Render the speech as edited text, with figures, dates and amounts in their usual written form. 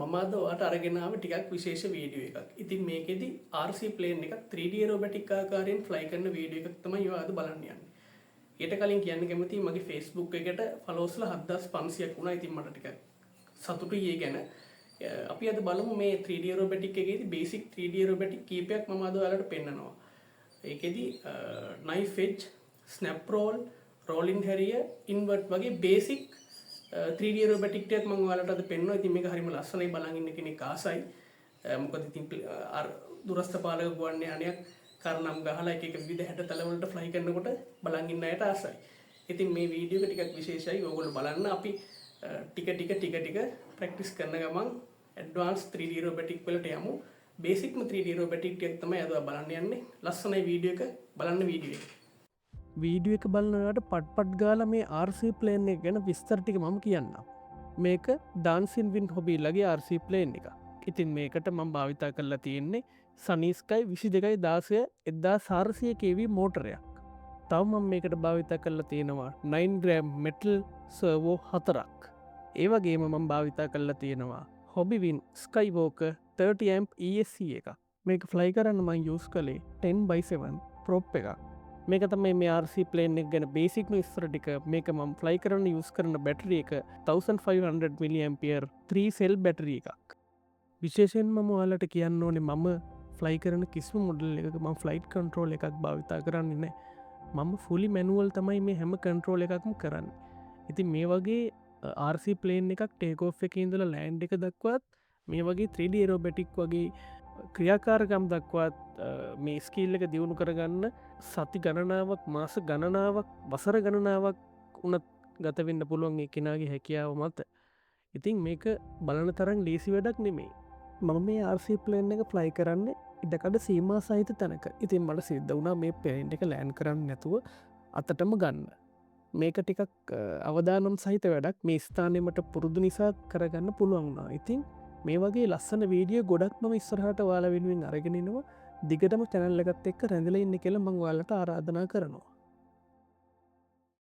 මම අද ඔයාලට අරගෙන ආව ටිකක් විශේෂ වීඩියෝ එකක්. ඉතින් මේකෙදි RC plane එකක් 3D aerobatic ආකාරයෙන් fly කරන වීඩියෝ එකක් තමයි ඔයා අද බලන්න යන්නේ. ඊට කලින් කියන්න කැමතියි මගේ Facebook එකට followers ලා 7500ක් වුණා. ඉතින් මට ටිකක් සතුටුයි ඒ ගැන. අපි අද බලමු මේ 3D aerobatic එකේදී basic 3D aerobatic කීපයක් මම අද ඔයාලට පෙන්නනවා. ඒකෙදි knife edge, snap roll, rolling harrier, invert වගේ basic 3D aerobatic ටිකක් මම ඔයාලට අද පෙන්නනවා. ඉතින් මේක හරිම ලස්සනයි, බලන් ඉන්න කෙනෙක් ආසයි. මොකද ඉතින් අර දුරස්ත පාලක ගුවන් යානයක් කරනම් ගහලා එක එක විවිධ හැඩතල වලට ෆ්ලයි කරනකොට බලන් ඉන්න අයට ආසයි. ඉතින් මේ වීඩියෝ එක ටිකක් විශේෂයි. ඕගොල්ලෝ බලන්න. අපි ටික ප්‍රැක්ටිස් කරන ගමන් ඇඩ්වාන්ස් 3D aerobatic වලට යමු. බේසික්ම 3D aerobatic ටිකක් තමයි අද බලන්න යන්නේ. ලස්සනයි වීඩියෝ එක. බලන්න වීඩියෝ එක. වීඩියෝ එක බලනට පට්පට් ගාල මේ RC ප්ලේන් එක ගැන විස්තර ටික මම කියන්න. මේක ඩාන්සින් වින් හොබී ලගේ RC ප්ලේන් එක. ඉතින් මේකට මම භාවිතා කරලා තියෙන්නේ සනීස්කයි 22/16 1400 kV මෝටරයක්. තව මම මේකට භාවිතා කරලා තියෙනවා 9 ග්‍රෑම් මෙටල් සර්වෝ 4ක්. ඒ වගේම මම භාවිතා කරලා තියෙනවා හොබිවින් ස්කයිවෝක 30 amp ESC එක. මේක ෆ්ලයි කරන්න මං යස් කළේ 10/7 ප්‍රොප් එකක්. මේක තමයි මේ RC ප්ලේන් එක ගැන බේසික්ම විස්තර ටික. මේක මම ෆ්ලයි කරන්න යූස් කරන බැටරි එක 1500 mAh 3 සෙල් බැටරි එකක්. විශේෂයෙන් මම ඔයාලට කියන්න ඕනේ මම ෆ්ලයි කරන කිසිම මොඩල් එකක මම ෆ්ලයිට් කන්ට්‍රෝල් එකක් භාවිතා කරන්නේ නැහැ. මම ෆුලි මැනුවල් තමයි මේ හැම කන්ට්‍රෝල් එකක්ම කරන්න. ඉතින් මේ වගේ RC ප්ලේන් එකක් ටේක් ඔෆ් එකේ ඉඳලා ලෑන්ඩ් එක දක්වාත් මේ වගේ 3D aerobatic වගේ ක්‍රියාකාරකම් දක්වාත් මේ ස්කීල් එක දියුණු කරගන්න සති ගණනාවක් මාස ගණනාවක් වසර ගණනාවක් උනත් ගතවෙන්න පුළුවන් ඒ කෙනගේ හැකියාව මත. ඉතින් මේක බලන තරන් ලේසි වැඩක් නෙමේ. මම මේ RC ප්ලේන් එක ෆ්ලයි කරන්න ඉඩකඩ සීමා සහිත තැනක. ඉතින් මට සිද්ධ වුණා මේ පේන්ට් එක ලෑන් කරන්න නැතුව අතටම ගන්න. මේක ටිකක් අවදානම් සහිත වැඩක්. මේ ස්ථානයමට පුරුදු නිසා කරගන්න පුළුවන් වුණා. ඉතින් මේ වගේ ලස්සන වීඩියෝ ගොඩක් මම ඉස්සරහට ඔයාලා වෙනුවෙන් අරගෙනනවා. දිගටම channel එකත් එක්ක රැඳිලා ඉන්න කියලා මම ඔයාලට ආරාධනා කරනවා.